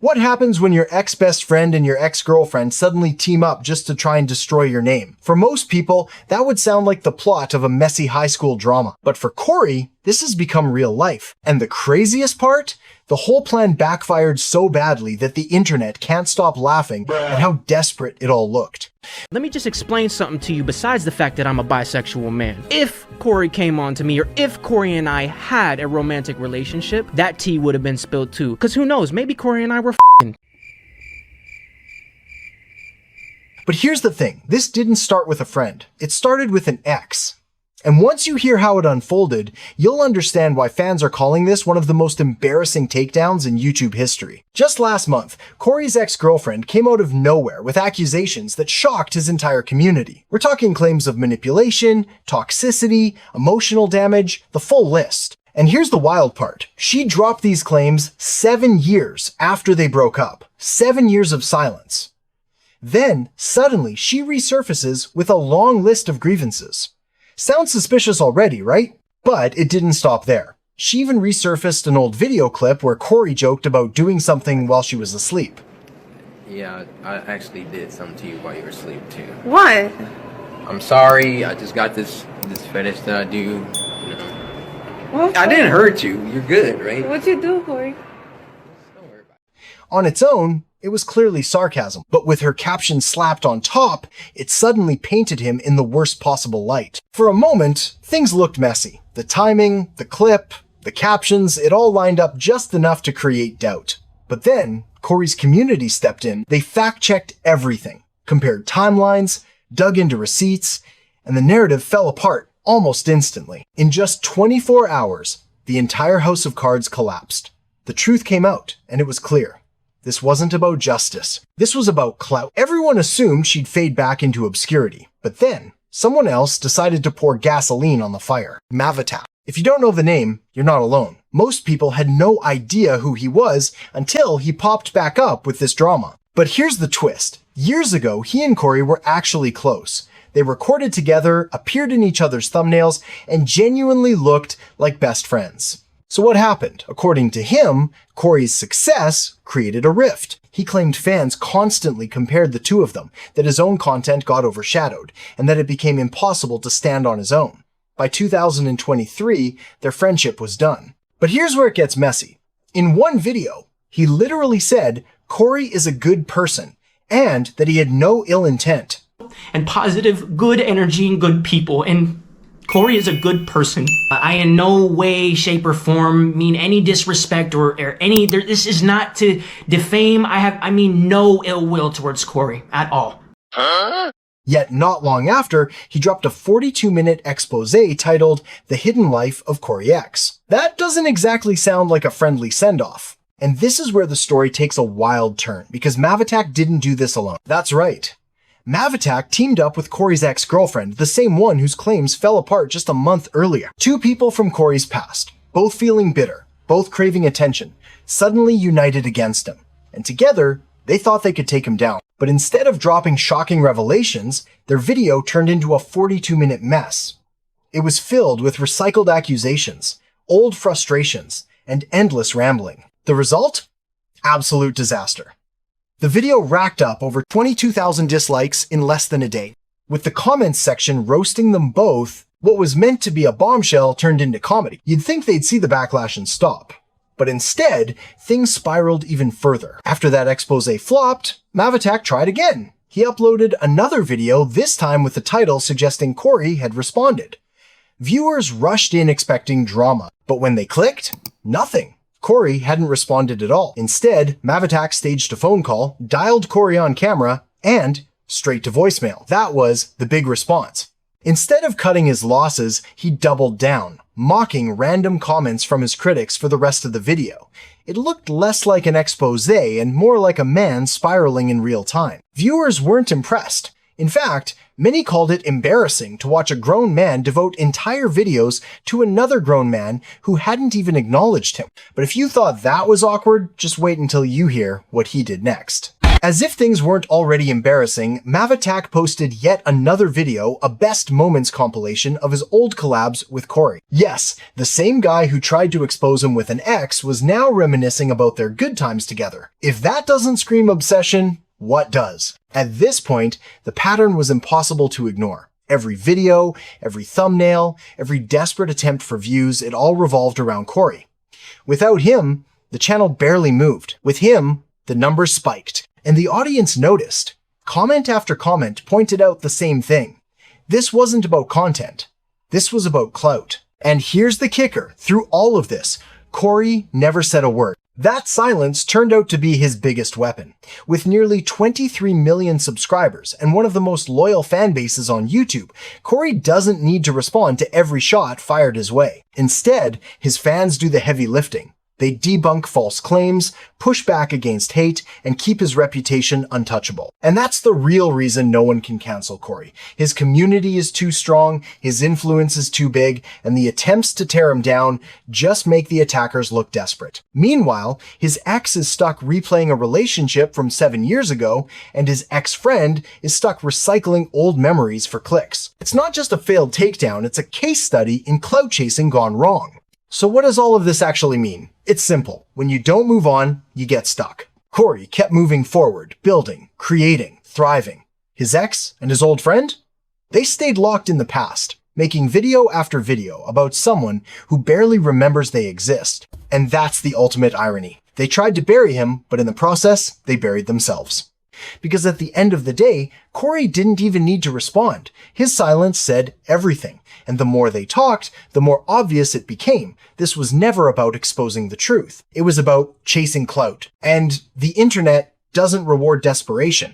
What happens when your ex-best friend and your ex-girlfriend suddenly team up just to try and destroy your name? For most people, that would sound like the plot of a messy high school drama. But for Cory, this has become real life. And the craziest part? The whole plan backfired so badly that the internet can't stop laughing at how desperate it all looked. Let me just explain something to you besides the fact that I'm a bisexual man. If Cory came on to me, or if Cory and I had a romantic relationship, that tea would have been spilled too. Cause who knows, maybe Cory and I were f***ing. But here's the thing, this didn't start with a friend. It started with an ex. And once you hear how it unfolded, you'll understand why fans are calling this one of the most embarrassing takedowns in YouTube history. Just last month, Cory's ex-girlfriend came out of nowhere with accusations that shocked his entire community. We're talking claims of manipulation, toxicity, emotional damage, the full list. And here's the wild part. She dropped these claims 7 years after they broke up. 7 years of silence. Then, suddenly, she resurfaces with a long list of grievances. Sounds suspicious already, right? But it didn't stop there. She even resurfaced an old video clip where Cory joked about doing something while she was asleep. Yeah, I actually did something to you while you were asleep too. What? I'm sorry, I just got this fetish that I do, you know. What? I didn't hurt you, you're good, right? What'd you do, Cory? Don't worry about it. On its own, it was clearly sarcasm, but with her caption slapped on top, it suddenly painted him in the worst possible light. For a moment, things looked messy. The timing, the clip, the captions, it all lined up just enough to create doubt. But then, Cory's community stepped in. They fact-checked everything, compared timelines, dug into receipts, and the narrative fell apart almost instantly. In just 24 hours, the entire house of cards collapsed. The truth came out, and it was clear. This wasn't about justice. This was about clout. Everyone assumed she'd fade back into obscurity. But then, someone else decided to pour gasoline on the fire. Mavatac. If you don't know the name, you're not alone. Most people had no idea who he was until he popped back up with this drama. But here's the twist. Years ago, he and Cory were actually close. They recorded together, appeared in each other's thumbnails, and genuinely looked like best friends. So what happened? According to him, Cory's success created a rift. He claimed fans constantly compared the two of them, that his own content got overshadowed, and that it became impossible to stand on his own. By 2023, their friendship was done. But here's where it gets messy. In one video, he literally said Cory is a good person, and that he had no ill intent. And positive, good energy and good people, and Cory is a good person. I in no way, shape, or form mean any disrespect or any, this is not to defame. I mean no ill will towards Cory at all. Yet not long after, he dropped a 42-minute exposé titled The Hidden Life of CoryX. That doesn't exactly sound like a friendly send-off. And this is where the story takes a wild turn, because Mavatac didn't do this alone. That's right. Mavatac teamed up with Cory's ex-girlfriend, the same one whose claims fell apart just a month earlier. Two people from Cory's past, both feeling bitter, both craving attention, suddenly united against him. And together, they thought they could take him down. But instead of dropping shocking revelations, their video turned into a 42-minute mess. It was filled with recycled accusations, old frustrations, and endless rambling. The result? Absolute disaster. The video racked up over 22,000 dislikes in less than a day, with the comments section roasting them both. What was meant to be a bombshell turned into comedy. You'd think they'd see the backlash and stop. But instead, things spiraled even further. After that expose flopped, Mavatac tried again. He uploaded another video, this time with the title suggesting Cory had responded. Viewers rushed in expecting drama, but when they clicked, nothing. Cory hadn't responded at all. Instead, Mavatac staged a phone call, dialed Cory on camera, and straight to voicemail. That was the big response. Instead of cutting his losses, he doubled down, mocking random comments from his critics for the rest of the video. It looked less like an expose and more like a man spiraling in real time. Viewers weren't impressed. In fact, many called it embarrassing to watch a grown man devote entire videos to another grown man who hadn't even acknowledged him. But if you thought that was awkward, just wait until you hear what he did next. As if things weren't already embarrassing, Mavatac posted yet another video, a best moments compilation of his old collabs with Cory. Yes, the same guy who tried to expose him with an X was now reminiscing about their good times together. If that doesn't scream obsession, what does? At this point, the pattern was impossible to ignore. Every video, every thumbnail, every desperate attempt for views, it all revolved around Cory. Without him, the channel barely moved. With him, the numbers spiked. And the audience noticed. Comment after comment pointed out the same thing. This wasn't about content. This was about clout. And here's the kicker. Through all of this, Cory never said a word. That silence turned out to be his biggest weapon. With nearly 23 million subscribers and one of the most loyal fan bases on YouTube, Cory doesn't need to respond to every shot fired his way. Instead, his fans do the heavy lifting. They debunk false claims, push back against hate, and keep his reputation untouchable. And that's the real reason no one can cancel Cory. His community is too strong, his influence is too big, and the attempts to tear him down just make the attackers look desperate. Meanwhile, his ex is stuck replaying a relationship from 7 years ago, and his ex-friend is stuck recycling old memories for clicks. It's not just a failed takedown, it's a case study in clout chasing gone wrong. So what does all of this actually mean? It's simple. When you don't move on, you get stuck. Cory kept moving forward, building, creating, thriving. His ex and his old friend? They stayed locked in the past, making video after video about someone who barely remembers they exist. And that's the ultimate irony. They tried to bury him, but in the process, they buried themselves. Because at the end of the day, Cory didn't even need to respond. His silence said everything. And the more they talked, the more obvious it became. This was never about exposing the truth. It was about chasing clout. And the internet doesn't reward desperation.